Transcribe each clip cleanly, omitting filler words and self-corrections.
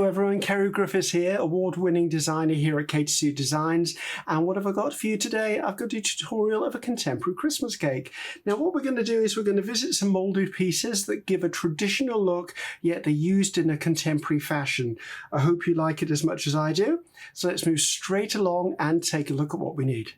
Hello everyone, Ceri Griffiths here, award-winning designer here at Katy Designs. And what have I got for you today? I've got a tutorial of a contemporary Christmas cake. Now what we're going to do is we're going to visit some moulded pieces that give a traditional look, yet they're used in a contemporary fashion. I hope you like it as much as I do. So let's move straight along and take a look at what we need.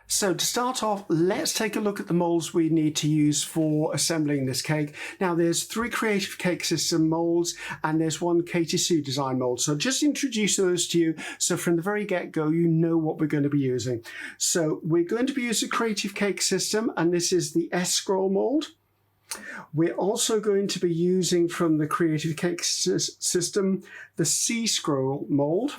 So to start off, let's take a look at the molds we need to use for assembling this cake. Now there's 3 Creative Cake System molds and there's 1 Katy Design mold. So just introduce those to you so from the very get-go you know what we're going to be using. So we're going to be using Creative Cake System, and this is the S-Scroll mold. We're also going to be using from the Creative Cake System the C-Scroll mold.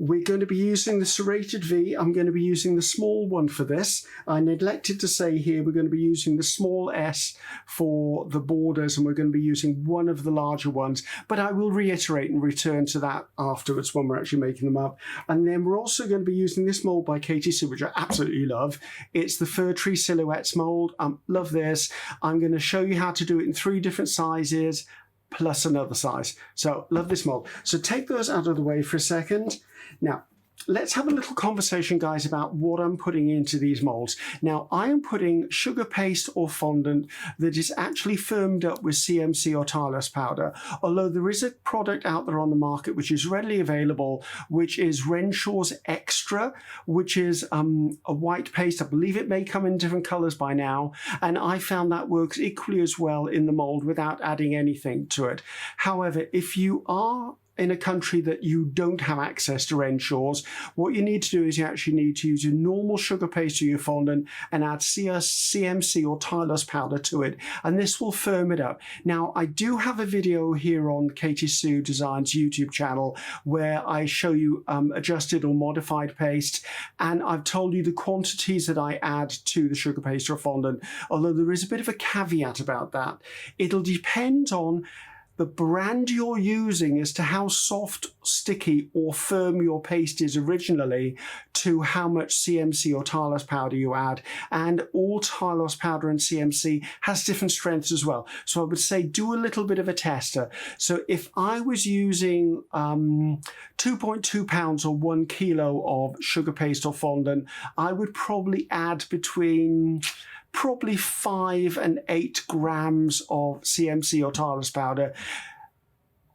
We're going to be using the Serrated V. I'm going to be using the small one for this. I neglected to say here we're going to be using the small S for the borders, and we're going to be using one of the larger ones, but I will reiterate and return to that afterwards when we're actually making them up. And then we're also going to be using this mold by Katy, which I absolutely love. It's the Fir Tree Silhouettes mold. Love this. I'm going to show you how to do it in 3 different sizes plus another size. So love this mold. So take those out of the way for a second. Now, let's have a little conversation, guys, about what I'm putting into these molds. Now, I am putting sugar paste or fondant that is actually firmed up with CMC or Tylose powder, although there is a product out there on the market which is readily available, which is Renshaw's Extra, which is a white paste. I believe it may come in different colors by now, and I found that works equally as well in the mold without adding anything to it. However, if you are in a country that you don't have access to Renshaw's, what you need to do is you actually need to use your normal sugar paste or your fondant and add CMC or Tylose powder to it, and this will firm it up. Now, I do have a video here on Katy Designs YouTube channel where I show you adjusted or modified paste, and I've told you the quantities that I add to the sugar paste or fondant, although there is a bit of a caveat about that. It'll depend on the brand you're using as to how soft, sticky or firm your paste is originally to how much CMC or Tylose powder you add. And all Tylose powder and CMC has different strengths as well. So I would say do a little bit of a tester. So if I was using 2.2 pounds or 1 kilo of sugar paste or fondant, I would probably add between 5 and 8 grams of CMC or Tylose powder.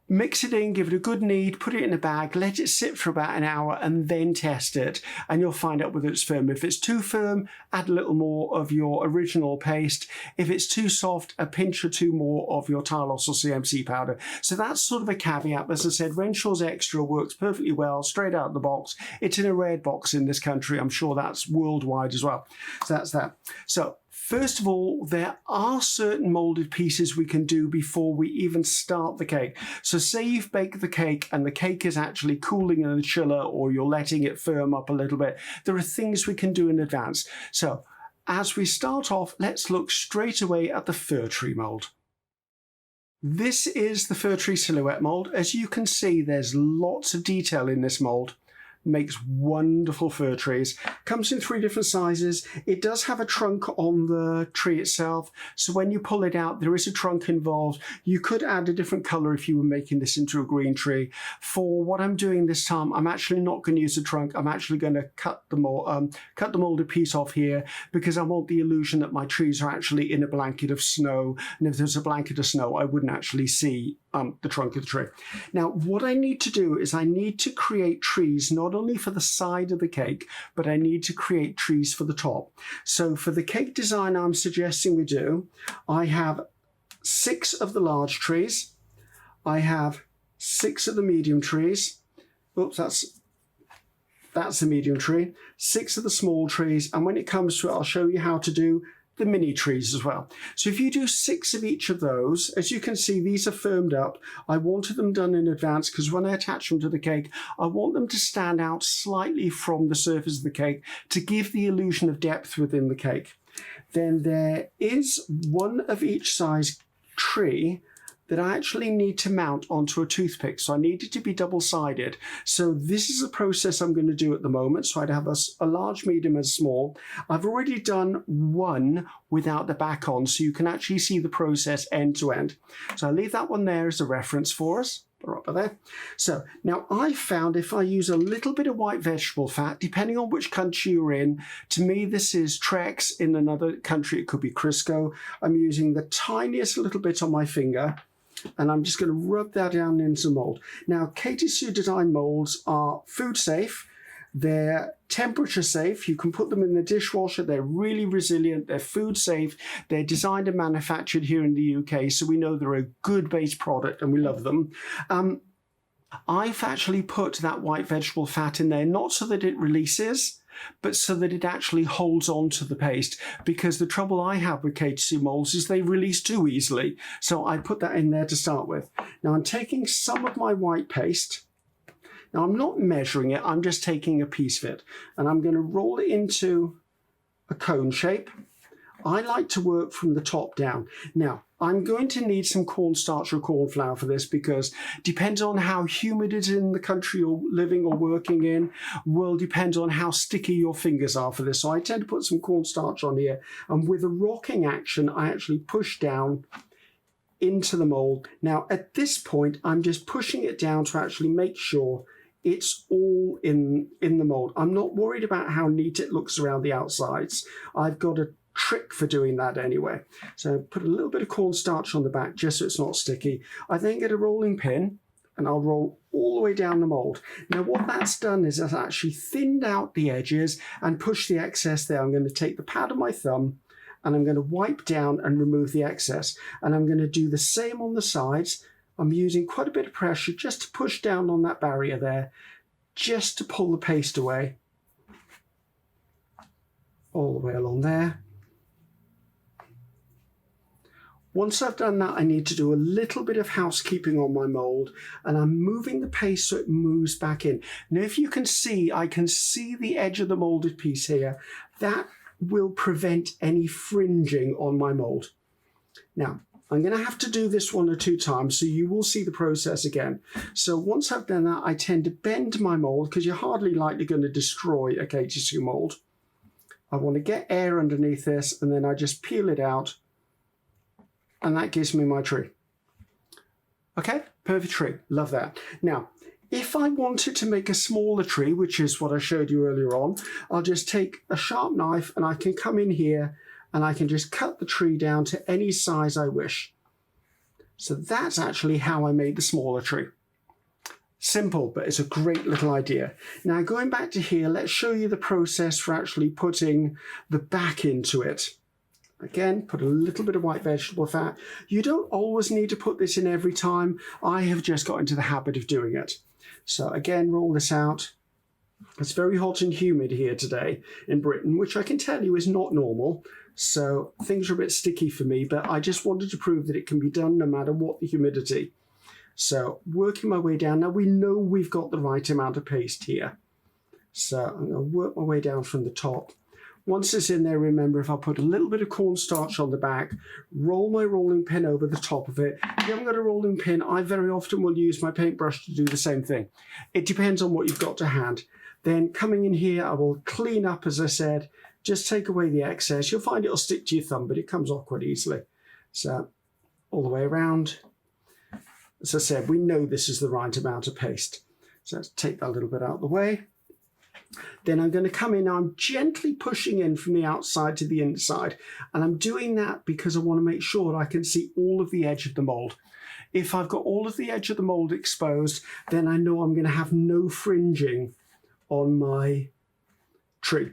Mix it in, give it a good knead, put it in a bag, let it sit for about an hour and then test it, and you'll find out whether it's firm. If it's too firm, add a little more of your original paste. If it's too soft, a pinch or 2 more of your Tylose or CMC powder. So that's sort of a caveat. As I said, Renshaw's Extra works perfectly well straight out of the box. It's in a red box in this country. I'm sure that's worldwide as well. So that's that. So first of all, there are certain moulded pieces we can do before we even start the cake. So say you've baked the cake and the cake is actually cooling in the chiller, or you're letting it firm up a little bit. There are things we can do in advance. So as we start off, let's look straight away at the Fir Tree mold. This is the Fir Tree Silhouette mold. As you can see, there's lots of detail in this mold. Makes wonderful fir trees. Comes in 3 different sizes. It does have a trunk on the tree itself, so when you pull it out there is a trunk involved. You could add a different color if you were making this into a green tree. For what I'm doing this time, I'm actually not going to use the trunk. I'm actually going to cut the molded piece off here because I want the illusion that my trees are actually in a blanket of snow, and if there's a blanket of snow I wouldn't actually see the trunk of the tree. Now what I need to do is I need to create trees not only for the side of the cake, but I need to create trees for the top. So for the cake design I'm suggesting we do, I have 6 of the large trees, I have 6 of the medium trees, oops, that's the medium tree, 6 of the small trees, and when it comes to it I'll show you how to do the mini trees as well. So if you do 6 of each of those, as you can see, these are firmed up. I wanted them done in advance because when I attach them to the cake, I want them to stand out slightly from the surface of the cake to give the illusion of depth within the cake. Then there is 1 of each size tree that I actually need to mount onto a toothpick. So I need it to be double-sided. So this is a process I'm going to do at the moment. So I'd have a large, medium and small. I've already done one without the back on, so you can actually see the process end to end. So I'll leave that one there as a reference for us. Right there. So now I found if I use a little bit of white vegetable fat, depending on which country you're in, to me this is Trex, in another country it could be Crisco. I'm using the tiniest little bit on my finger, and I'm just going to rub that down into mould. Now Katy Sue Design molds are food safe. They're temperature safe. You can put them in the dishwasher. They're really resilient. They're food safe. They're designed and manufactured here in the UK, so we know they're a good base product and we love them. I've actually put that white vegetable fat in there, not so that it releases, but so that it actually holds on to the paste, because the trouble I have with Katy Sue molds is they release too easily. So I put that in there to start with. Now I'm taking some of my white paste. Now I'm not measuring it, I'm just taking a piece of it, and I'm going to roll it into a cone shape. I like to work from the top down. Now I'm going to need some cornstarch or corn flour for this, because depends on how humid it is in the country you're living or working in, will depend on how sticky your fingers are for this. So I tend to put some cornstarch on here, and with a rocking action I actually push down into the mould. Now at this point I'm just pushing it down to actually make sure it's all in the mould. I'm not worried about how neat it looks around the outsides. I've got a trick for doing that anyway. So put a little bit of cornstarch on the back just so it's not sticky. I then get a rolling pin and I'll roll all the way down the mould. Now what that's done is it's actually thinned out the edges and pushed the excess there. I'm going to take the pad of my thumb and I'm going to wipe down and remove the excess. And I'm going to do the same on the sides. I'm using quite a bit of pressure just to push down on that barrier there, just to pull the paste away. All the way along there. Once I've done that, I need to do a little bit of housekeeping on my mould, and I'm moving the paste so it moves back in. Now if you can see, I can see the edge of the moulded piece here. That will prevent any fringing on my mould. Now, I'm going to have to do this 1 or 2 times, so you will see the process again. So once I've done that, I tend to bend my mould, because you're hardly likely going to destroy a Katy Sue mould. I want to get air underneath this, and then I just peel it out, and that gives me my tree. Okay, perfect tree. Love that. Now, if I wanted to make a smaller tree, which is what I showed you earlier on, I'll just take a sharp knife and I can come in here and I can just cut the tree down to any size I wish. So that's actually how I made the smaller tree. Simple, but it's a great little idea. Now going back to here, let's show you the process for actually putting the back into it. Again, put a little bit of white vegetable fat. You don't always need to put this in every time. I have just got into the habit of doing it. So again, roll this out. It's very hot and humid here today in Britain, which I can tell you is not normal. So things are a bit sticky for me, but I just wanted to prove that it can be done no matter what the humidity. So working my way down. Now we know we've got the right amount of paste here. So I'm going to work my way down from the top. Once it's in there, remember, if I put a little bit of cornstarch on the back, roll my rolling pin over the top of it. If you haven't got a rolling pin, I very often will use my paintbrush to do the same thing. It depends on what you've got to hand. Then coming in here, I will clean up, as I said, just take away the excess. You'll find it'll stick to your thumb, but it comes off quite easily. So all the way around. As I said, we know this is the right amount of paste. So let's take that a little bit out of the way. Then I'm going to come in, I'm gently pushing in from the outside to the inside. And I'm doing that because I want to make sure I can see all of the edge of the mould. If I've got all of the edge of the mould exposed, then I know I'm going to have no fringing on my tree.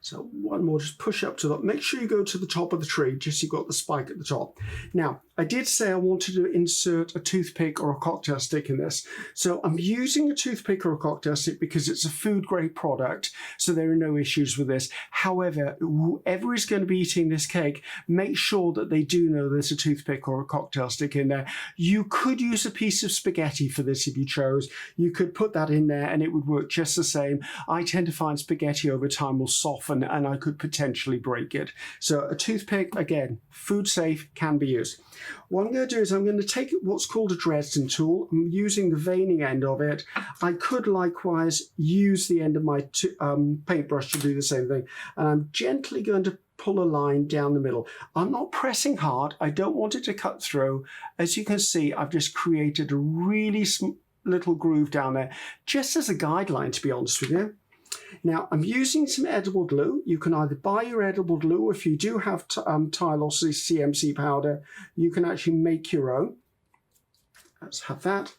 So one more, just push up to the, make sure you go to the top of the tree, just so you've got the spike at the top. Now, I did say I wanted to insert a toothpick or a cocktail stick in this. So I'm using a toothpick or a cocktail stick because it's a food grade product, so there are no issues with this. However, whoever is going to be eating this cake, make sure that they do know there's a toothpick or a cocktail stick in there. You could use a piece of spaghetti for this if you chose. You could put that in there and it would work just the same. I tend to find spaghetti over time will soften and I could potentially break it. So a toothpick, again, food safe, can be used. What I'm going to do is I'm going to take what's called a Dresden tool. I'm using the veining end of it. I could likewise use the end of my paintbrush to do the same thing. And I'm gently going to pull a line down the middle. I'm not pressing hard. I don't want it to cut through. As you can see, I've just created a really little groove down there, just as a guideline, to be honest with you. Now, I'm using some edible glue. You can either buy your edible glue, or if you do have Tylos's CMC powder, you can actually make your own. Let's have that.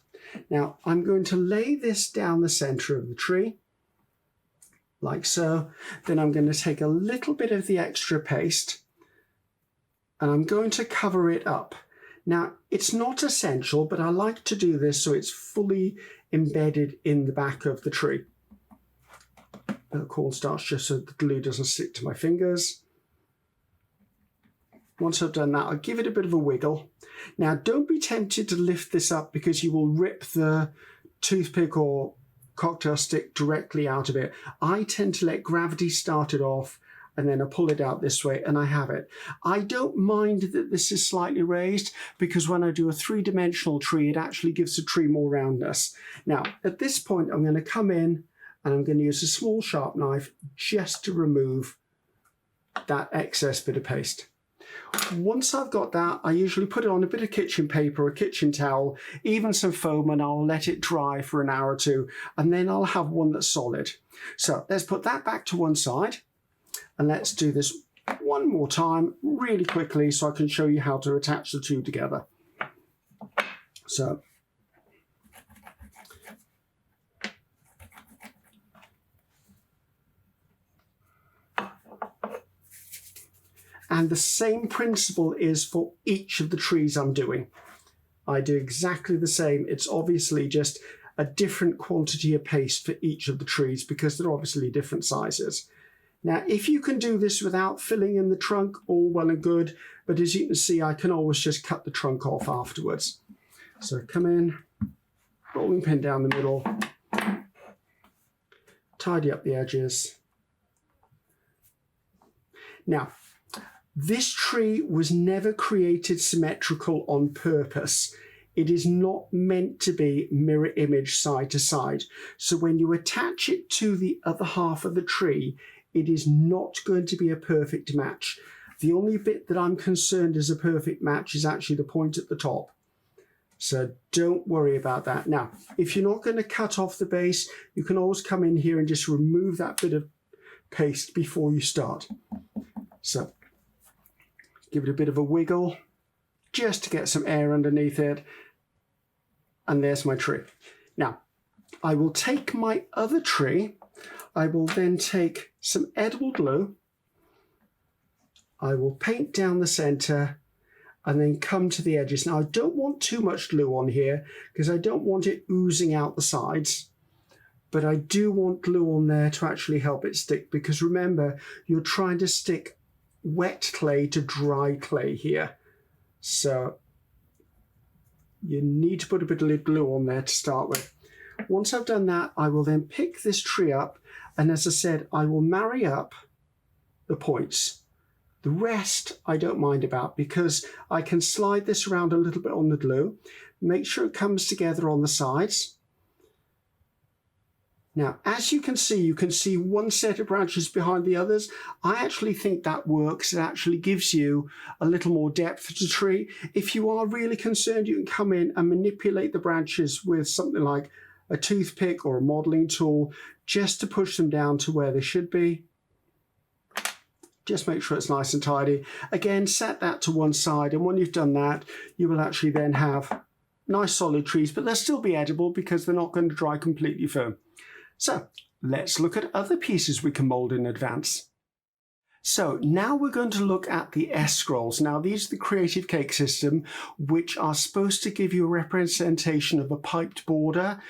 Now, I'm going to lay this down the center of the tree, like so. Then I'm going to take a little bit of the extra paste, and I'm going to cover it up. Now, it's not essential, but I like to do this so it's fully embedded in the back of the tree. Cornstarch just so the glue doesn't stick to my fingers. Once I've done that, I'll give it a bit of a wiggle. Now, don't be tempted to lift this up because you will rip the toothpick or cocktail stick directly out of it. I tend to let gravity start it off, and then I pull it out this way and I have it. I don't mind that this is slightly raised because when I do a three-dimensional tree, it actually gives the tree more roundness. Now, at this point, I'm going to come in and I'm going to use a small sharp knife just to remove that excess bit of paste. Once I've got that, I usually put it on a bit of kitchen paper, a kitchen towel, even some foam, and I'll let it dry for an hour or two, and then I'll have one that's solid. So let's put that back to one side, and let's do this one more time really quickly so I can show you how to attach the two together. So and the same principle is for each of the trees I'm doing. I do exactly the same. It's obviously just a different quantity of paste for each of the trees because they're obviously different sizes. Now, if you can do this without filling in the trunk, all well and good, but as you can see, I can always just cut the trunk off afterwards. So come in, rolling pin down the middle, tidy up the edges. Now, this tree was never created symmetrical on purpose. It is not meant to be mirror image side to side. So when you attach it to the other half of the tree, it is not going to be a perfect match. The only bit that I'm concerned is a perfect match is actually the point at the top. So don't worry about that. Now, if you're not going to cut off the base, you can always come in here and just remove that bit of paste before you start. So give it a bit of a wiggle just to get some air underneath it. And there's my tree. Now, I will take my other tree. I will then take some edible glue. I will paint down the center and then come to the edges. Now, I don't want too much glue on here because I don't want it oozing out the sides. But I do want glue on there to actually help it stick because remember, you're trying to stick wet clay to dry clay here. So you need to put a bit of glue on there to start with. Once I've done that, I will then pick this tree up, and as I said, I will marry up the points. The rest I don't mind about because I can slide this around a little bit on the glue, make sure it comes together on the sides. Now, as you can see one set of branches behind the others. I actually think that works. It actually gives you a little more depth to the tree. If you are really concerned, you can come in and manipulate the branches with something like a toothpick or a modeling tool just to push them down to where they should be. Just make sure it's nice and tidy. Again, set that to one side, and when you've done that, you will actually then have nice solid trees, but they'll still be edible because they're not going to dry completely firm. So let's look at other pieces we can mould in advance. So now we're going to look at the S-scrolls. Now these are the Creative Cake System, which are supposed to give you a representation of a piped border.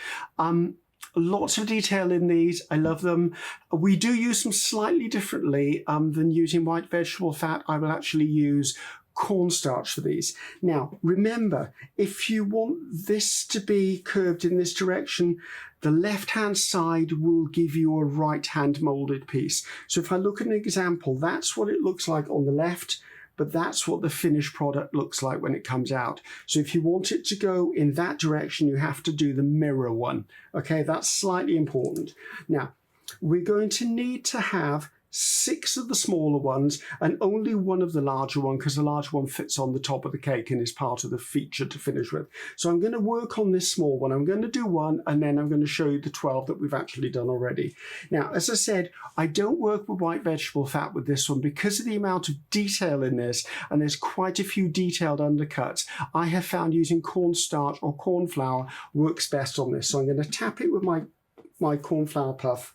Lots of detail in these. I love them. We do use them slightly differently than using white vegetable fat. I will actually use cornstarch for these. Now, remember, if you want this to be curved in this direction, the left-hand side will give you a right-hand molded piece. So if I look at an example, that's what it looks like on the left, but that's what the finished product looks like when it comes out. So if you want it to go in that direction, you have to do the mirror one. Okay, that's slightly important. Now, we're going to need to have 6 of the smaller ones and only 1 of the larger one, because the larger one fits on the top of the cake and is part of the feature to finish with. So I'm going to work on this small one. I'm going to do 1 and then I'm going to show you the 12 that we've actually done already. Now, as I said, I don't work with white vegetable fat with this one because of the amount of detail in this, and there's quite a few detailed undercuts. I have found using cornstarch or corn flour works best on this. So I'm going to tap it with my corn flour puff.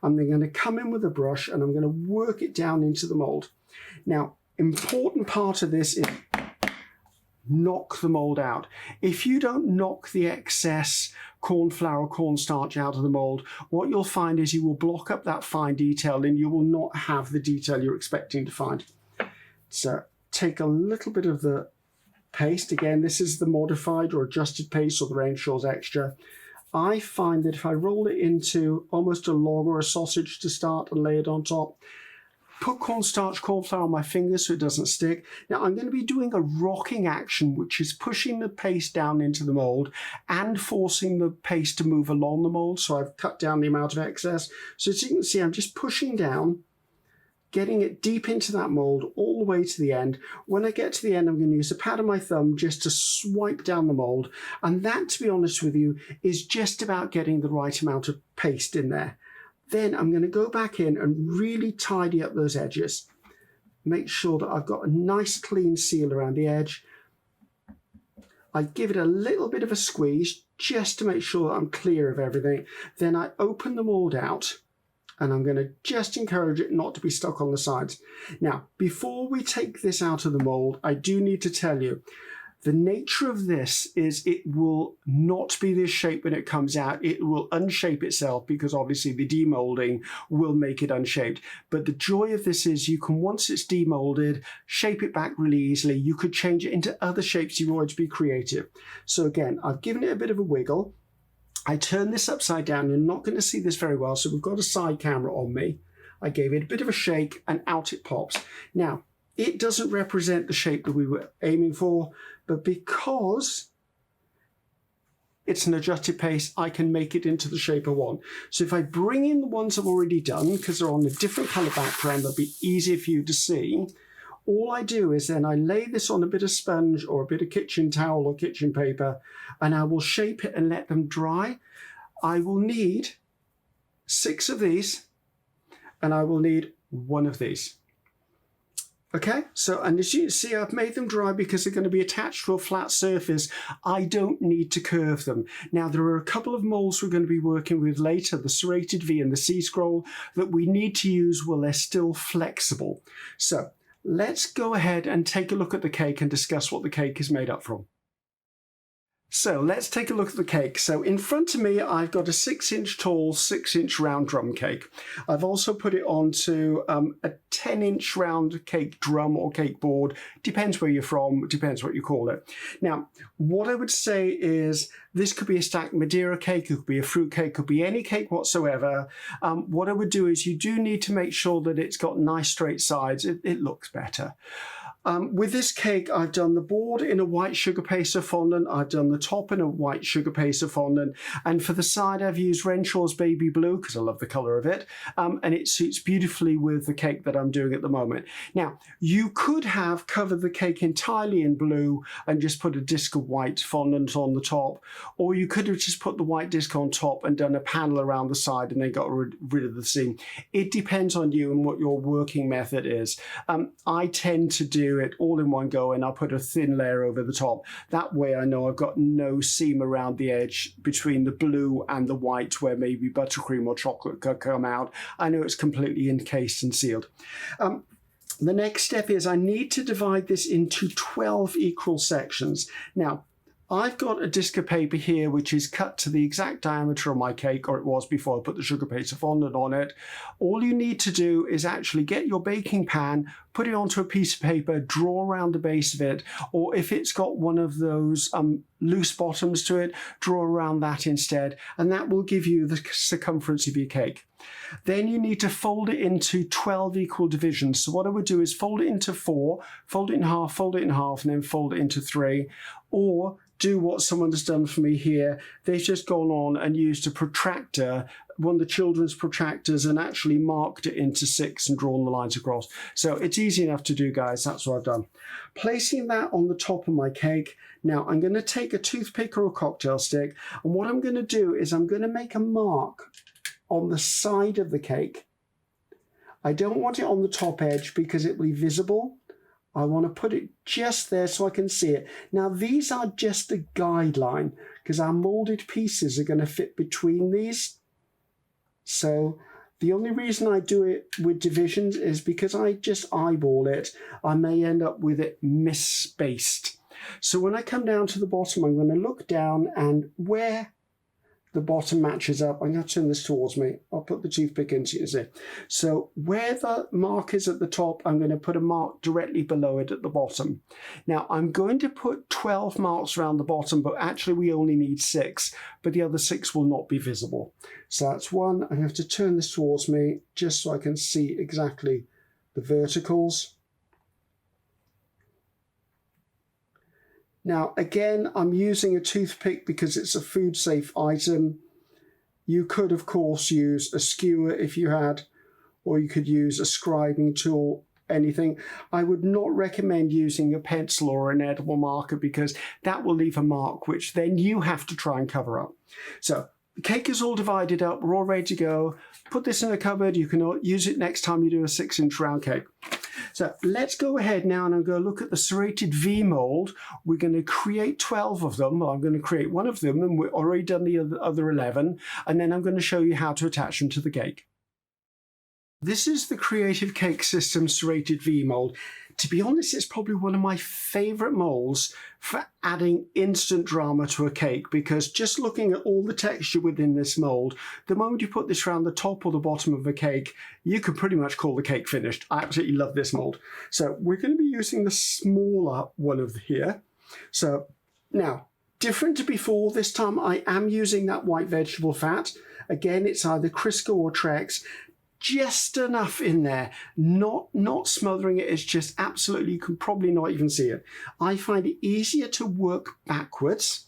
I'm then going to come in with a brush and I'm going to work it down into the mould. Now, important part of this is knock the mould out. If you don't knock the excess corn flour or cornstarch out of the mould, what you'll find is you will block up that fine detail and you will not have the detail you're expecting to find. So take a little bit of the paste. Again, this is the modified or adjusted paste or the Reynolds extra. I find that if I roll it into almost a log or a sausage to start and lay it on top, put cornstarch, corn flour on my fingers so it doesn't stick. Now I'm going to be doing a rocking action, which is pushing the paste down into the mould and forcing the paste to move along the mould. So I've cut down the amount of excess. So as you can see, I'm just pushing down, getting it deep into that mould all the way to the end. When I get to the end, I'm going to use a pad of my thumb just to swipe down the mould. And that, to be honest with you, is just about getting the right amount of paste in there. Then I'm going to go back in and really tidy up those edges. Make sure that I've got a nice clean seal around the edge. I give it a little bit of a squeeze just to make sure that I'm clear of everything. Then I open the mould out. And I'm going to just encourage it not to be stuck on the sides. Now, before we take this out of the mould, I do need to tell you, the nature of this is it will not be this shape when it comes out. It will unshape itself because obviously the demoulding will make it unshaped. But the joy of this is you can, once it's demoulded, shape it back really easily. You could change it into other shapes you want to be creative. So again, I've given it a bit of a wiggle. I turn this upside down. You're not going to see this very well, so we've got a side camera on me. I gave it a bit of a shake and out it pops. Now, it doesn't represent the shape that we were aiming for, but because it's an adjusted paste, I can make it into the shape I want. So if I bring in the ones I've already done, because they're on a different colour background, they'll be easier for you to see. All I do is then I lay this on a bit of sponge or a bit of kitchen towel or kitchen paper, and I will shape it and let them dry. I will need 6 of these, and I will need 1 of these. Okay, so, and as you can see, I've made them dry because they're going to be attached to a flat surface. I don't need to curve them. Now, there are a couple of moulds we're going to be working with later, the Serrated V and the C-Scroll, that we need to use while they're still flexible. So, let's go ahead and take a look at the cake and discuss what the cake is made up from. So let's take a look at the cake. So in front of me, I've got a 6-inch tall, 6-inch round drum cake. I've also put it onto a 10-inch round cake drum or cake board. Depends where you're from, depends what you call it. Now, what I would say is this could be a stacked Madeira cake, it could be a fruit cake, it could be any cake whatsoever. What I would do is you do need to make sure that it's got nice straight sides. It looks better. With this cake, I've done the board in a white sugar paste of fondant. I've done the top in a white sugar paste of fondant. And for the side, I've used Renshaw's Baby Blue because I love the colour of it. And it suits beautifully with the cake that I'm doing at the moment. Now, you could have covered the cake entirely in blue and just put a disc of white fondant on the top. Or you could have just put the white disc on top and done a panel around the side and then got rid of the seam. It depends on you and what your working method is. I tend to do it all in one go and I'll put a thin layer over the top. That way I know I've got no seam around the edge between the blue and the white where maybe buttercream or chocolate could come out. I know it's completely encased and sealed. The next step is I need to divide this into 12 equal sections. Now, I've got a disc of paper here which is cut to the exact diameter of my cake, or it was before I put the sugar paste of fondant on it. All you need to do is actually get your baking pan, put it onto a piece of paper, draw around the base of it, or if it's got one of those loose bottoms to it, draw around that instead, and that will give you the circumference of your cake. Then you need to fold it into 12 equal divisions. So what I would do is fold it into 4, fold it in half, and then fold it into 3. Or do what someone has done for me here. They've just gone on and used a protractor, one of the children's protractors, and actually marked it into 6 and drawn the lines across. So it's easy enough to do, guys. That's what I've done. Placing that on the top of my cake. Now I'm going to take a toothpick or a cocktail stick, and what I'm going to do is I'm going to make a mark on the side of the cake. I don't want it on the top edge because it will be visible. I want to put it just there so I can see it. Now these are just a guideline because our moulded pieces are going to fit between these. So the only reason I do it with divisions is because I just eyeball it. I may end up with it misspaced. So when I come down to the bottom, I'm going to look down, and where the bottom matches up, I'm going to turn this towards me. I'll put the toothpick in so you can see. So where the mark is at the top, I'm going to put a mark directly below it at the bottom. Now I'm going to put 12 marks around the bottom, but actually we only need 6, but the other 6 will not be visible. So that's one. I have to turn this towards me just so I can see exactly the verticals. Now, again, I'm using a toothpick because it's a food safe item. You could, of course, use a skewer if you had, or you could use a scribing tool, anything. I would not recommend using a pencil or an edible marker because that will leave a mark, which then you have to try and cover up. So the cake is all divided up. We're all ready to go. Put this in the cupboard. You can use it next time you do a 6-inch round cake. So let's go ahead now and I'm going to look at the Serrated V mould. We're going to create 12 of them. Well, I'm going to create one of them, and we've already done the other 11. And then I'm going to show you how to attach them to the cake. This is the Creative Cake System Serrated V mould. To be honest, it's probably one of my favourite moulds for adding instant drama to a cake, because just looking at all the texture within this mould, the moment you put this around the top or the bottom of a cake, you could pretty much call the cake finished. I absolutely love this mould. So we're going to be using the smaller one of here. So now, different to before, this time I am using that white vegetable fat. Again, it's either Crisco or Trex. Just enough in there, not smothering it. It's just absolutely, you can probably not even see it. I find it easier to work backwards.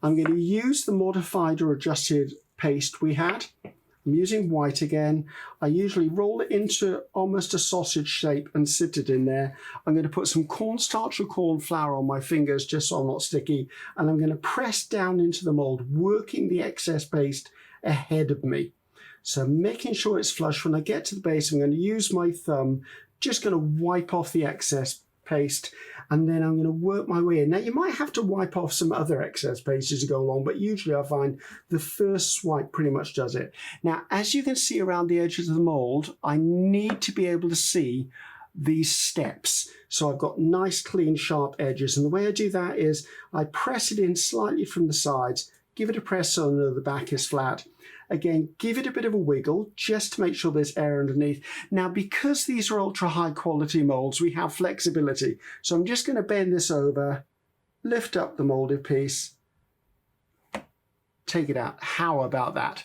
I'm going to use the modified or adjusted paste we had. I'm using white again. I usually roll it into almost a sausage shape and sit it in there. I'm going to put some cornstarch or corn flour on my fingers just so I'm not sticky. And I'm going to press down into the mold, working the excess paste ahead of me. So making sure it's flush. When I get to the base, I'm going to use my thumb, just going to wipe off the excess paste, and then I'm going to work my way in. Now, you might have to wipe off some other excess paste as you go along, but usually I find the first swipe pretty much does it. Now, as you can see around the edges of the mould, I need to be able to see these steps. So I've got nice, clean, sharp edges. And the way I do that is I press it in slightly from the sides, give it a press so the back is flat. Again, give it a bit of a wiggle just to make sure there's air underneath. Now, because these are ultra high quality molds, we have flexibility. So I'm just going to bend this over, lift up the molded piece, take it out. How about that?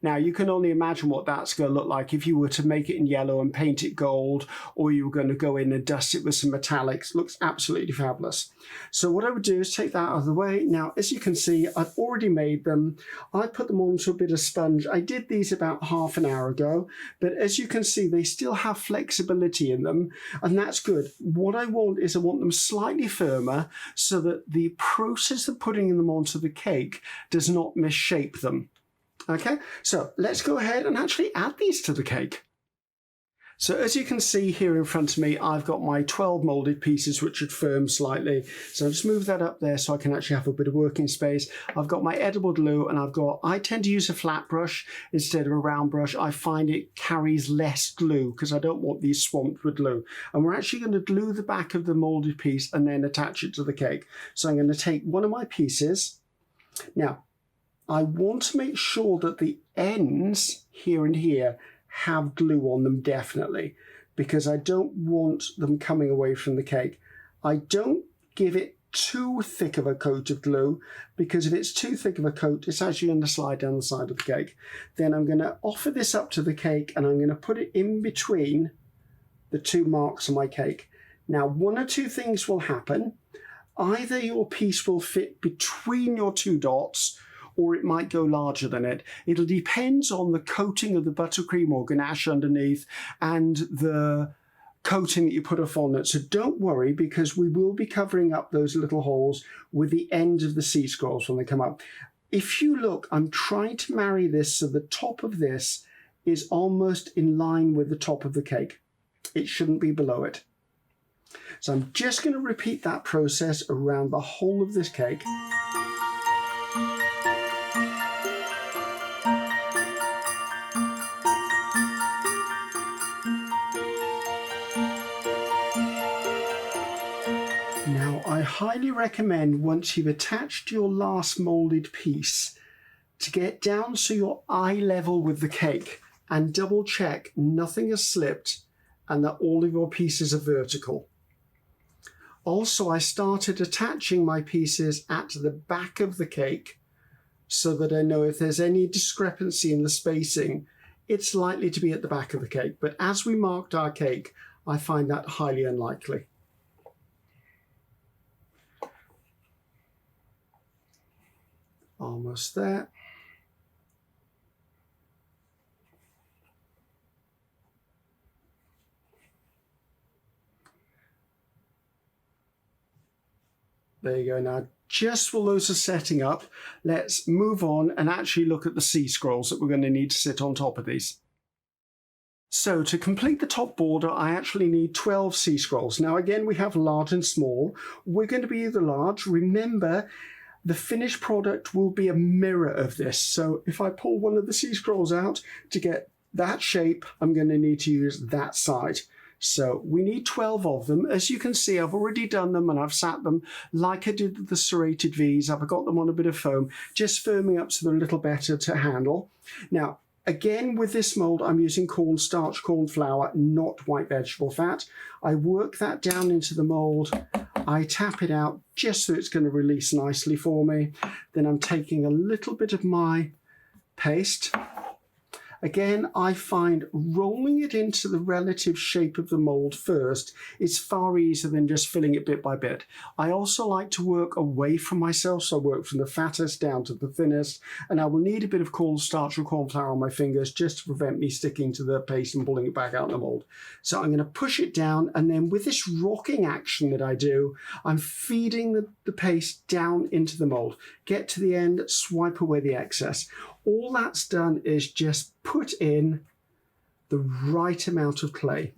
Now, you can only imagine what that's going to look like if you were to make it in yellow and paint it gold, or you were going to go in and dust it with some metallics. It looks absolutely fabulous. So what I would do is take that out of the way. Now, as you can see, I've already made them. I put them onto a bit of sponge. I did these about half an hour ago, but as you can see, they still have flexibility in them, and that's good. What I want is I want them slightly firmer so that the process of putting them onto the cake does not misshape them. Okay, so let's go ahead and actually add these to the cake. So as you can see here in front of me, I've got my 12 moulded pieces which are firm slightly. So I'll just move that up there so I can actually have a bit of working space. I've got my edible glue, and I tend to use a flat brush instead of a round brush. I find it carries less glue because I don't want these swamped with glue. And we're actually going to glue the back of the moulded piece and then attach it to the cake. So I'm going to take one of my pieces. Now, I want to make sure that the ends here and here have glue on them definitely, because I don't want them coming away from the cake. I don't give it too thick of a coat of glue, because if it's too thick of a coat, it's actually going to slide down the side of the cake. Then I'm going to offer this up to the cake, and I'm going to put it in between the two marks on my cake. Now, one or two things will happen. Either your piece will fit between your two dots, or it might go larger than it. It'll depend on the coating of the buttercream or ganache underneath and the coating that you put a fondant. So don't worry, because we will be covering up those little holes with the end of the C-scrolls when they come up. If you look, I'm trying to marry this so the top of this is almost in line with the top of the cake. It shouldn't be below it. So I'm just going to repeat that process around the whole of this cake. Now, I highly recommend, once you've attached your last moulded piece, to get down so you're eye level with the cake and double check nothing has slipped and that all of your pieces are vertical. Also, I started attaching my pieces at the back of the cake so that I know if there's any discrepancy in the spacing, it's likely to be at the back of the cake. But as we marked our cake, I find that highly unlikely. Almost there. There you go. Now, just while those are setting up, let's move on and actually look at the C-scrolls that we're going to need to sit on top of these. So to complete the top border, I actually need 12 C-scrolls. Now, again, we have large and small. We're going to be the large. Remember, the finished product will be a mirror of this. So if I pull one of the C-scrolls out to get that shape, I'm going to need to use that side. So we need 12 of them. As you can see, I've already done them and I've sat them like I did with the serrated V's. I've got them on a bit of foam, just firming up so they're a little better to handle. Now, again, with this mould, I'm using cornstarch, corn flour, not white vegetable fat. I work that down into the mould. I tap it out just so it's going to release nicely for me. Then I'm taking a little bit of my paste. Again, I find rolling it into the relative shape of the mould first is far easier than just filling it bit by bit. I also like to work away from myself, so I work from the fattest down to the thinnest, and I will need a bit of cornstarch or corn flour on my fingers just to prevent me sticking to the paste and pulling it back out in the mould. So I'm going to push it down, and then with this rocking action that I do, I'm feeding the paste down into the mould. Get to the end, swipe away the excess. All that's done is just put in the right amount of clay.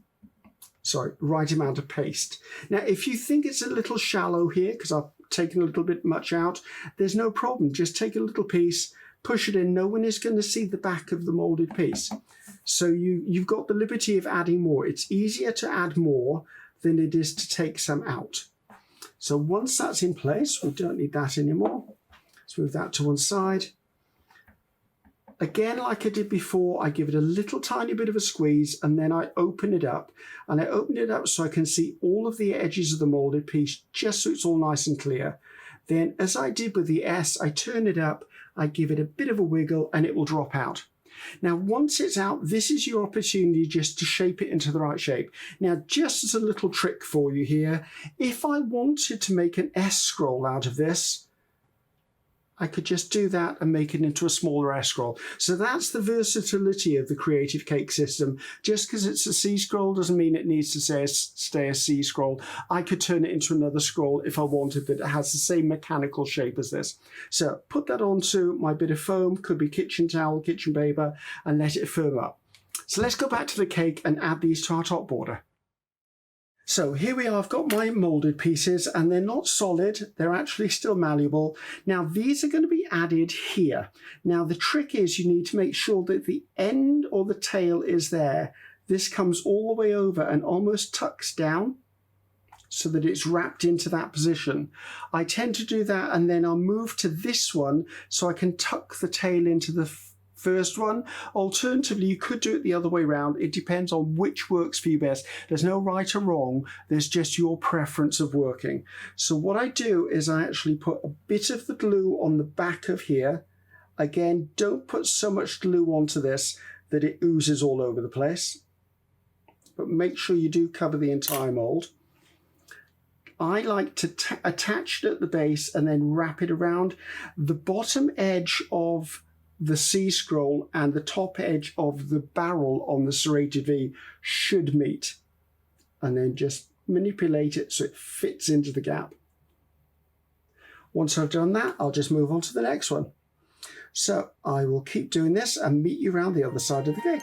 Sorry, right amount of paste. Now, if you think it's a little shallow here, because I've taken a little bit much out, there's no problem. Just take a little piece, push it in. No one is going to see the back of the moulded piece. So you've got the liberty of adding more. It's easier to add more than it is to take some out. So once that's in place, we don't need that anymore. Let's move that to one side. Again, like I did before, I give it a little tiny bit of a squeeze and then I open it up. And I open it up so I can see all of the edges of the moulded piece, just so it's all nice and clear. Then, as I did with the S, I turn it up, I give it a bit of a wiggle and it will drop out. Now, once it's out, this is your opportunity just to shape it into the right shape. Now, just as a little trick for you here, if I wanted to make an S scroll out of this, I could just do that and make it into a smaller S scroll. So that's the versatility of the Creative Cake system. Just because it's a C scroll doesn't mean it needs to stay a C scroll. I could turn it into another scroll if I wanted, but it has the same mechanical shape as this. So put that onto my bit of foam, could be kitchen towel, kitchen paper, and let it firm up. So let's go back to the cake and add these to our top border. So here we are, I've got my moulded pieces and they're not solid, they're actually still malleable. Now these are going to be added here. Now the trick is you need to make sure that the end or the tail is there. This comes all the way over and almost tucks down so that it's wrapped into that position. I tend to do that and then I'll move to this one so I can tuck the tail into the first one. Alternatively, you could do it the other way around. It depends on which works for you best. There's no right or wrong. There's just your preference of working. So what I do is I actually put a bit of the glue on the back of here. Again, don't put so much glue onto this that it oozes all over the place. But make sure you do cover the entire mould. I like to attach it at the base and then wrap it around. The bottom edge of the C scroll and the top edge of the barrel on the serrated V should meet. And then just manipulate it so it fits into the gap. Once I've done that, I'll just move on to the next one. So I will keep doing this and meet you around the other side of the cake.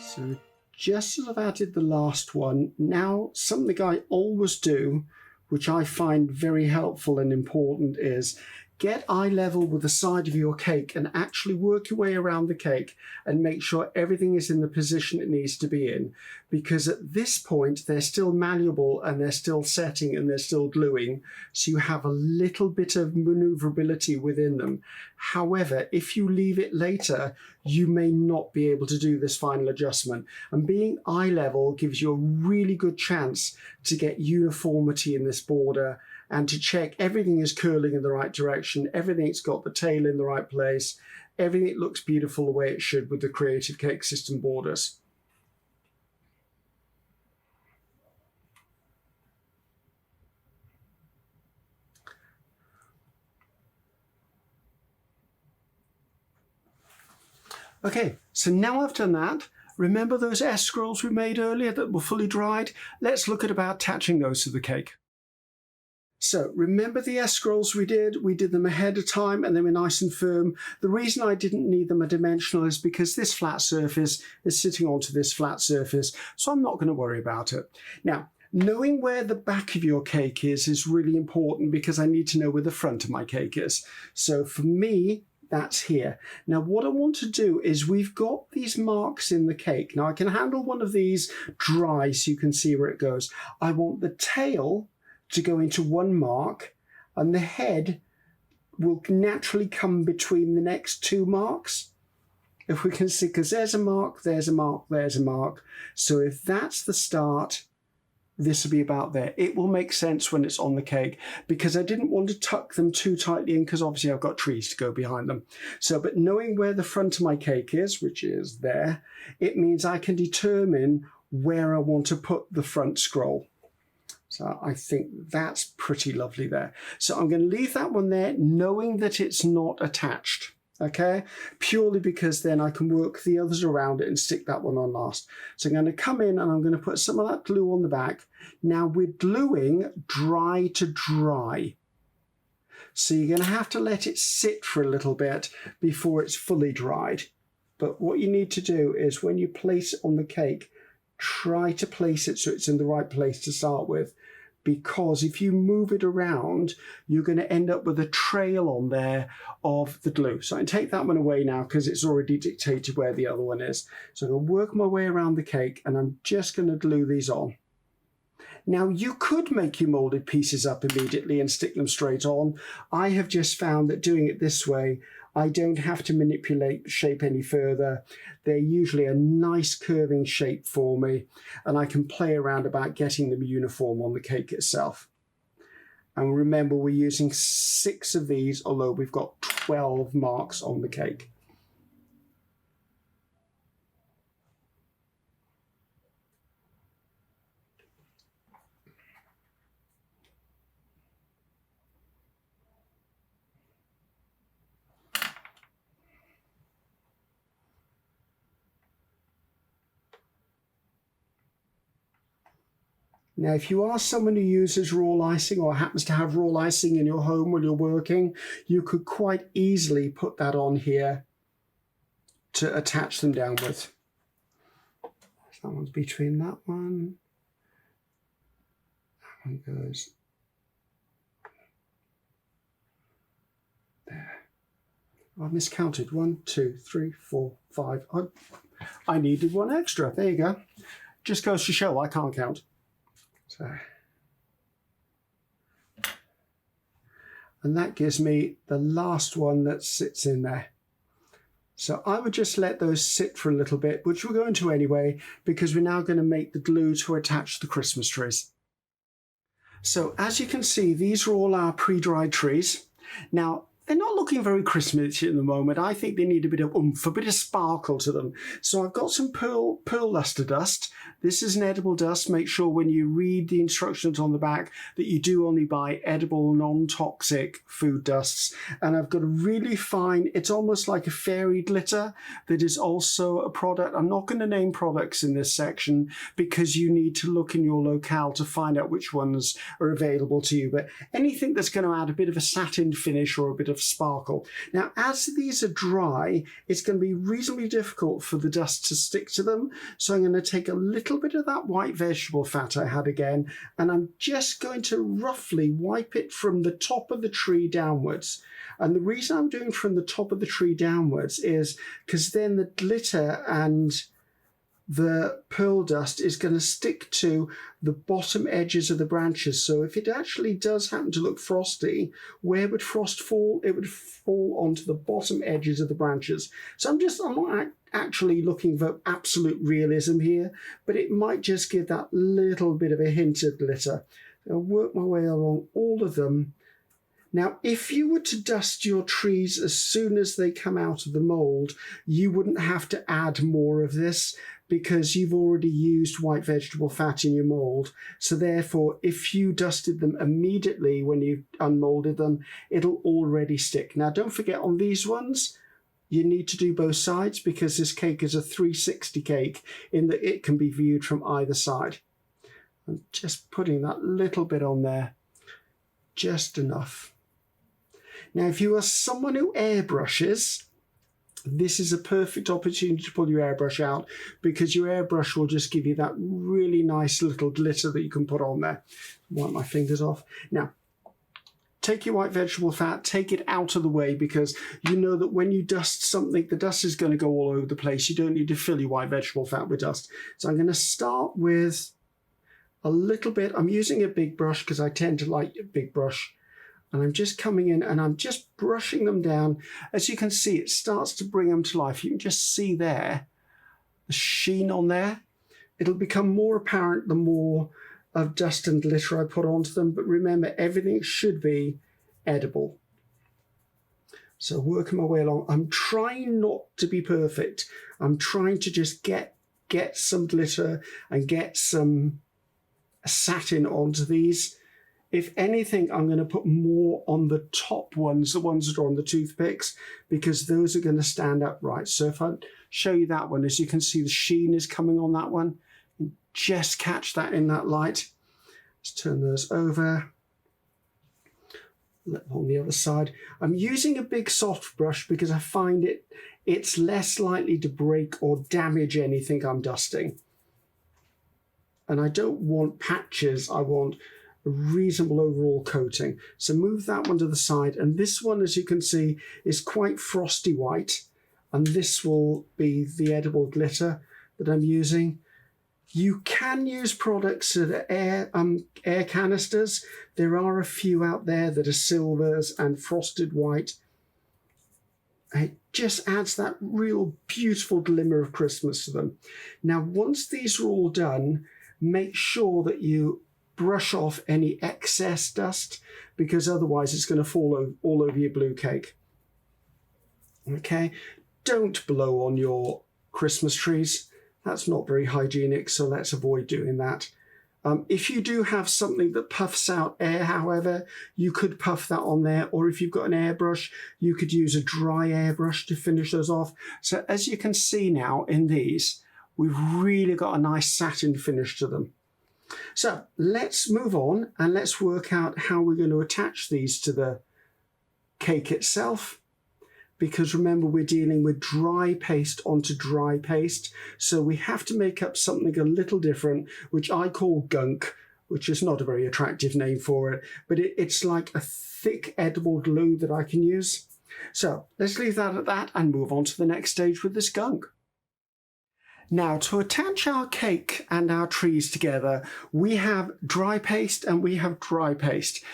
So just as I've added the last one, now something I always do, which I find very helpful and important, is get eye level with the side of your cake and actually work your way around the cake and make sure everything is in the position it needs to be in. Because at this point, they're still malleable and they're still setting and they're still gluing. So you have a little bit of maneuverability within them. However, if you leave it later, you may not be able to do this final adjustment. And being eye level gives you a really good chance to get uniformity in this border and to check everything is curling in the right direction, everything's got the tail in the right place, everything looks beautiful the way it should with the Creative Cake System borders. Okay, so now I've done that. Remember those S scrolls we made earlier that were fully dried? Let's look at about attaching those to the cake. So remember the S scrolls we did them ahead of time and they were nice and firm. The reason I didn't need them a dimensional is because this flat surface is sitting onto this flat surface, so I'm not going to worry about it. Now, knowing where the back of your cake is really important because I need to know where the front of my cake is. So for me, that's here. Now what I want to do is we've got these marks in the cake. Now I can handle one of these dry so you can see where it goes. I want the tail to go into one mark and the head will naturally come between the next two marks. If we can see, because there's a mark, there's a mark, there's a mark. So if that's the start, this will be about there. It will make sense when it's on the cake because I didn't want to tuck them too tightly in because obviously I've got trees to go behind them. So, but knowing where the front of my cake is, which is there, it means I can determine where I want to put the front scroll. So I think that's pretty lovely there. So I'm going to leave that one there knowing that it's not attached. Okay, purely because then I can work the others around it and stick that one on last. So I'm going to come in and I'm going to put some of that glue on the back. Now we're gluing dry to dry. So you're going to have to let it sit for a little bit before it's fully dried. But what you need to do is when you place it on the cake, try to place it so it's in the right place to start with. Because if you move it around, you're going to end up with a trail on there of the glue. So I can take that one away now because it's already dictated where the other one is. So I'm going to work my way around the cake and I'm just going to glue these on. Now you could make your moulded pieces up immediately and stick them straight on. I have just found that doing it this way, I don't have to manipulate the shape any further. They're usually a nice curving shape for me, and I can play around about getting them uniform on the cake itself. And remember, we're using 6 of these, although we've got 12 marks on the cake. Now, if you are someone who uses raw icing or happens to have raw icing in your home while you're working, you could quite easily put that on here to attach them down with. That one's between that one. That one goes there. I've miscounted. 1, 2, 3, 4, 5. I needed one extra. There you go. just goes to show I can't count. So, and that gives me the last one that sits in there. So I would just let those sit for a little bit, which we're going to anyway, because we're now going to make the glue to attach the Christmas trees. So as you can see, these are all our pre-dried trees. Now, they're not looking very Christmassy at the moment. I think they need a bit of oomph, a bit of sparkle to them. So I've got some pearl luster dust. This is an edible dust. Make sure when you read the instructions on the back that you do only buy edible, non-toxic food dusts. And I've got a really fine, it's almost like a fairy glitter that is also a product. I'm not going to name products in this section because you need to look in your locale to find out which ones are available to you. But anything that's going to add a bit of a satin finish or a bit of sparkle. Now, as these are dry, it's going to be reasonably difficult for the dust to stick to them. So I'm going to take a little bit of that white vegetable fat I had again, and I'm just going to roughly wipe it from the top of the tree downwards. And the reason I'm doing from the top of the tree downwards is because then the glitter and the pearl dust is going to stick to the bottom edges of the branches. So if it actually does happen to look frosty, where would frost fall? It would fall onto the bottom edges of the branches. So I'm not actually looking for absolute realism here, but it might just give that little bit of a hint of glitter. I'll work my way along all of them. Now, if you were to dust your trees as soon as they come out of the mould, you wouldn't have to add more of this because you've already used white vegetable fat in your mould. So therefore, if you dusted them immediately when you unmolded them, it'll already stick. Now, don't forget on these ones, you need to do both sides because this cake is a 360 cake in that it can be viewed from either side. I'm just putting that little bit on there, just enough. Now, if you are someone who airbrushes, this is a perfect opportunity to pull your airbrush out because your airbrush will just give you that really nice little glitter that you can put on there. Wipe my fingers off. Now, take your white vegetable fat, take it out of the way because you know that when you dust something, the dust is going to go all over the place. You don't need to fill your white vegetable fat with dust. So I'm going to start with a little bit. I'm using a big brush because I tend to like a big brush. And I'm just coming in and I'm just brushing them down. As you can see, it starts to bring them to life. You can just see there, the sheen on there. It'll become more apparent the more of dust and glitter I put onto them. But remember, everything should be edible. So working my way along. I'm trying not to be perfect. I'm trying to just get some glitter and get some satin onto these. If anything, I'm going to put more on the top ones, the ones that are on the toothpicks, because those are going to stand up right. So if I show you that one, as you can see, the sheen is coming on that one. Just catch that in that light. Let's turn those over. On the other side. I'm using a big soft brush because I find it's less likely to break or damage anything I'm dusting. And I don't want patches, I want a reasonable overall coating. So move that one to the side. And this one, as you can see, is quite frosty white. And this will be the edible glitter that I'm using. You can use products that are air canisters. There are a few out there that are silvers and frosted white. It just adds that real beautiful glimmer of Christmas to them. Now, once these are all done, make sure that you brush off any excess dust because otherwise it's going to fall all over your blue cake. Okay, don't blow on your Christmas trees. That's not very hygienic, so let's avoid doing that. If you do have something that puffs out air, however, you could puff that on there, or if you've got an airbrush, you could use a dry airbrush to finish those off. So as you can see now in these, we've really got a nice satin finish to them. So let's move on and let's work out how we're going to attach these to the cake itself. Because remember, we're dealing with dry paste onto dry paste. So we have to make up something a little different, which I call gunk, which is not a very attractive name for it, but it's like a thick edible glue that I can use. So let's leave that at that and move on to the next stage with this gunk. Now, to attach our cake and our trees together, we have dry paste and we have dry paste.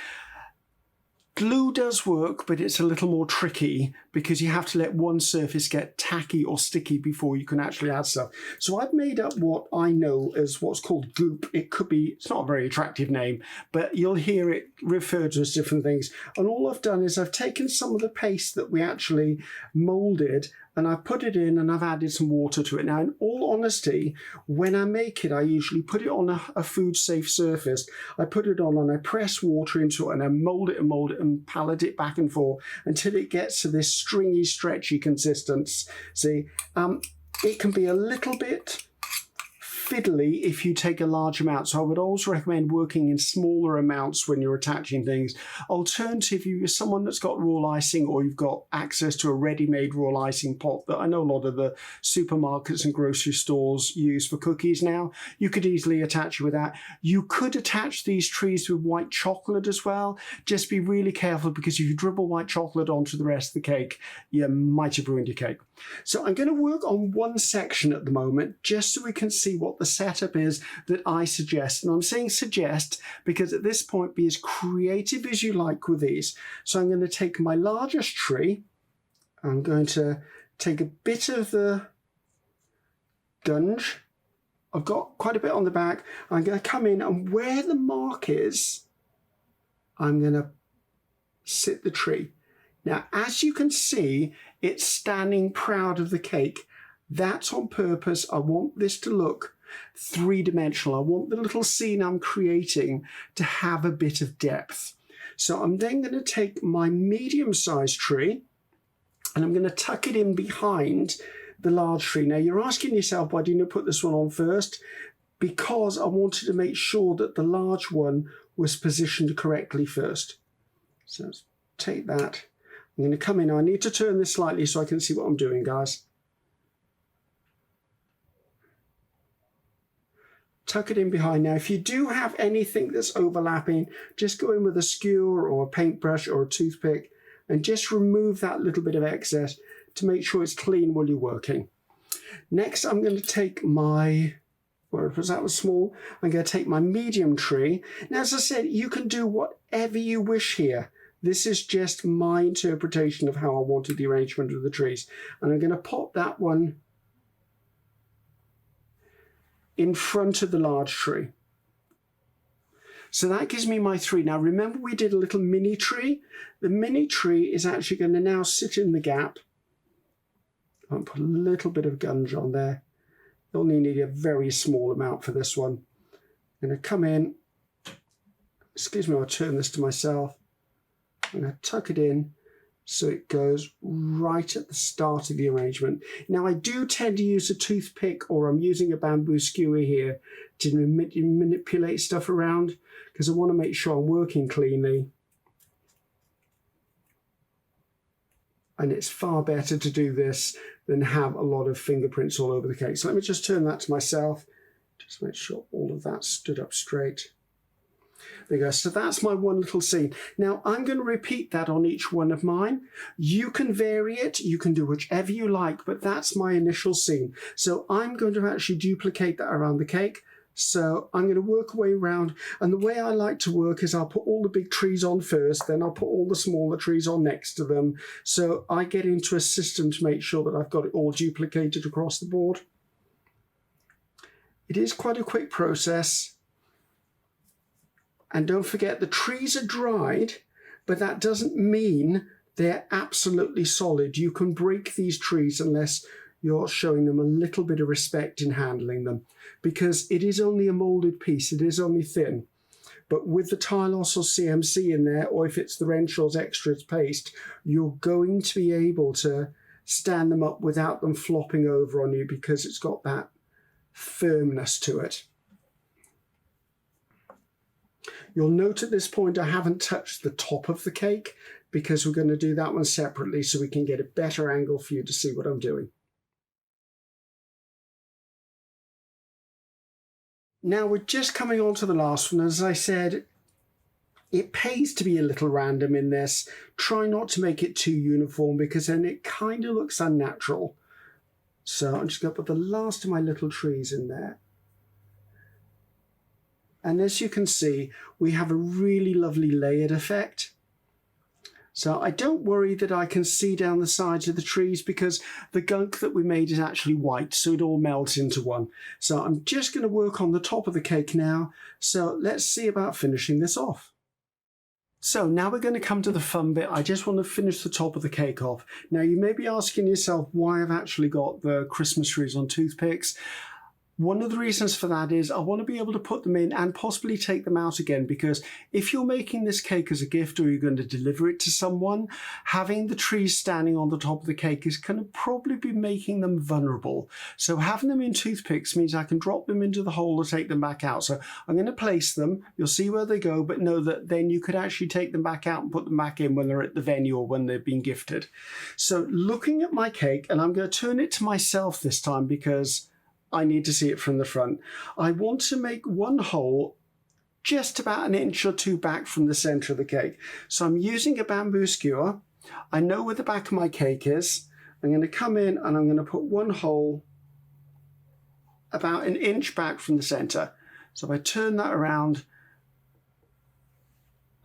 Glue does work, but it's a little more tricky because you have to let one surface get tacky or sticky before you can actually add stuff. So I've made up what I know as what's called goop. It could be, it's not a very attractive name, but you'll hear it referred to as different things. And all I've done is I've taken some of the paste that we actually moulded and I've put it in and I've added some water to it. Now, in all honesty, when I make it, I usually put it on a food-safe surface. I put it on and I press water into it and I mould it and palette it back and forth until it gets to this stringy, stretchy consistency. It can be a little bit fiddly if you take a large amount, so I would always recommend working in smaller amounts when you're attaching things. Alternatively, if you're someone that's got royal icing or you've got access to a ready-made royal icing pot that I know a lot of the supermarkets and grocery stores use for cookies now, you could easily attach it with that. You could attach these trees with white chocolate as well. Just be really careful because if you dribble white chocolate onto the rest of the cake, you might have ruined your cake. So I'm going to work on one section at the moment just so we can see what the setup is that I suggest. And I'm saying suggest because at this point be as creative as you like with these. So I'm going to take my largest tree. I'm going to take a bit of the gunge. I've got quite a bit on the back. I'm going to come in and where the mark is, I'm going to sit the tree. Now, as you can see, it's standing proud of the cake. That's on purpose. I want this to look three-dimensional. I want the little scene I'm creating to have a bit of depth. So I'm then going to take my medium-sized tree and I'm going to tuck it in behind the large tree. Now, you're asking yourself, why didn't you put this one on first? Because I wanted to make sure that the large one was positioned correctly first. So let's take that. I'm going to come in. I need to turn this slightly so I can see what I'm doing, guys. Tuck it in behind. Now, if you do have anything that's overlapping, just go in with a skewer or a paintbrush or a toothpick and just remove that little bit of excess to make sure it's clean while you're working. Next, I'm going to take my, whereas that was small, I'm going to take my medium tree. Now, as I said, you can do whatever you wish here. This is just my interpretation of how I wanted the arrangement of the trees. And I'm going to pop that one in front of the large tree. So that gives me my three. Now remember we did a little mini tree? The mini tree is actually going to now sit in the gap. I'll put a little bit of gunge on there. You'll only need a very small amount for this one. I'm going to come in. Excuse me, I'll turn this to myself. I'm going to tuck it in so it goes right at the start of the arrangement. Now I do tend to use a toothpick or I'm using a bamboo skewer here to manipulate stuff around because I want to make sure I'm working cleanly. And it's far better to do this than have a lot of fingerprints all over the cake. So let me just turn that to myself. Just make sure all of that stood up straight. There you go. So that's my one little scene. Now I'm going to repeat that on each one of mine. You can vary it. You can do whichever you like, but that's my initial scene. So I'm going to actually duplicate that around the cake. So I'm going to work my way around. And the way I like to work is I'll put all the big trees on first, then I'll put all the smaller trees on next to them. So I get into a system to make sure that I've got it all duplicated across the board. It is quite a quick process. And don't forget, the trees are dried, but that doesn't mean they're absolutely solid. You can break these trees unless you're showing them a little bit of respect in handling them, because it is only a moulded piece, it is only thin. But with the Tylos or CMC in there, or if it's the Renshaw's Extras paste, you're going to be able to stand them up without them flopping over on you because it's got that firmness to it. You'll note at this point I haven't touched the top of the cake because we're going to do that one separately so we can get a better angle for you to see what I'm doing. Now we're just coming on to the last one. As I said, it pays to be a little random in this. Try not to make it too uniform because then it kind of looks unnatural. So I'm just going to put the last of my little trees in there. And as you can see, we have a really lovely layered effect. So I don't worry that I can see down the sides of the trees because the gunk that we made is actually white, so it all melts into one. So I'm just going to work on the top of the cake now. So let's see about finishing this off. So now we're going to come to the fun bit. I just want to finish the top of the cake off. Now you may be asking yourself why I've actually got the Christmas trees on toothpicks. One of the reasons for that is I want to be able to put them in and possibly take them out again, because if you're making this cake as a gift or you're going to deliver it to someone, having the trees standing on the top of the cake is going to probably be making them vulnerable. So having them in toothpicks means I can drop them into the hole or take them back out. So I'm going to place them. You'll see where they go, but know that then you could actually take them back out and put them back in when they're at the venue or when they've been gifted. So looking at my cake, and I'm going to turn it to myself this time because I need to see it from the front. I want to make one hole just about an inch or two back from the center of the cake. So I'm using a bamboo skewer. I know where the back of my cake is. I'm going to come in and I'm going to put one hole about an inch back from the center. So if I turn that around,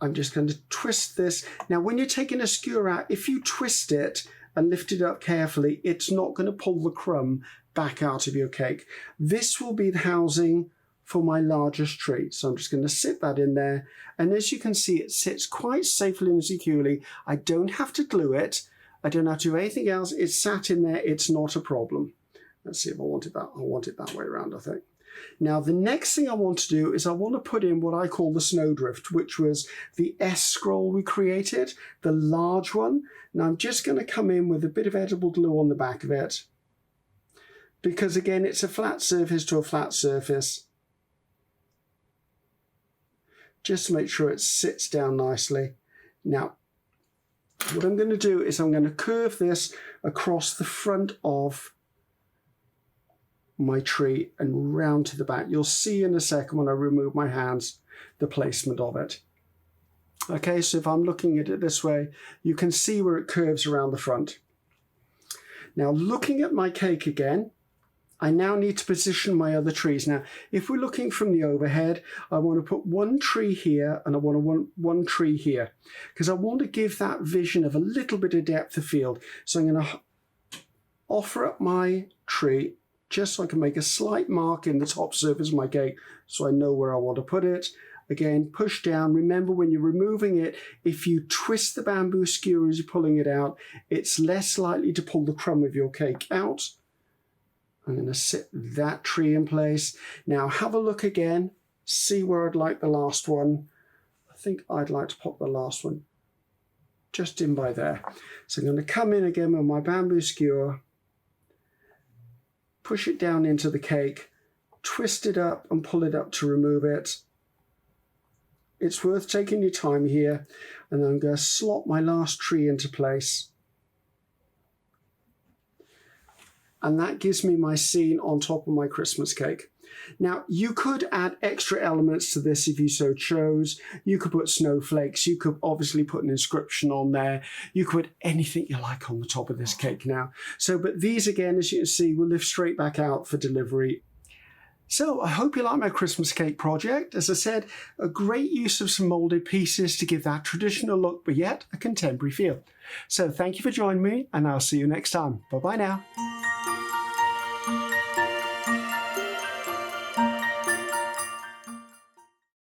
I'm just going to twist this. Now, when you're taking a skewer out, if you twist it and lift it up carefully, it's not going to pull the crumb back out of your cake. This will be the housing for my largest tree. So I'm just going to sit that in there. And as you can see, it sits quite safely and securely. I don't have to glue it. I don't have to do anything else. It's sat in there. It's not a problem. Let's see if I want it that. I want it that way around, I think. Now, the next thing I want to do is I want to put in what I call the snowdrift, which was the S scroll we created, the large one. Now, I'm just going to come in with a bit of edible glue on the back of it, because again, it's a flat surface to a flat surface. Just to make sure it sits down nicely. Now, what I'm going to do is I'm going to curve this across the front of my tree and round to the back. You'll see in a second when I remove my hands the placement of it. Okay, so if I'm looking at it this way, you can see where it curves around the front. Now, looking at my cake again, I now need to position my other trees. Now, if we're looking from the overhead, I want to put one tree here and I want one tree here, because I want to give that vision of a little bit of depth of field. So I'm going to offer up my tree just so I can make a slight mark in the top surface of my cake so I know where I want to put it. Again, push down. Remember, when you're removing it, if you twist the bamboo skewer as you're pulling it out, it's less likely to pull the crumb of your cake out. I'm going to sit that tree in place. Now have a look again, see where I'd like the last one. I think I'd like to pop the last one just in by there. So I'm going to come in again with my bamboo skewer, push it down into the cake, twist it up and pull it up to remove it. It's worth taking your time here. And then I'm going to slot my last tree into place. And that gives me my scene on top of my Christmas cake. Now, you could add extra elements to this if you so chose. You could put snowflakes. You could obviously put an inscription on there. You could put anything you like on the top of this cake now. But these, again, as you can see, will lift straight back out for delivery. So I hope you like my Christmas cake project. As I said, a great use of some moulded pieces to give that traditional look, but yet a contemporary feel. So thank you for joining me, and I'll see you next time. Bye-bye now.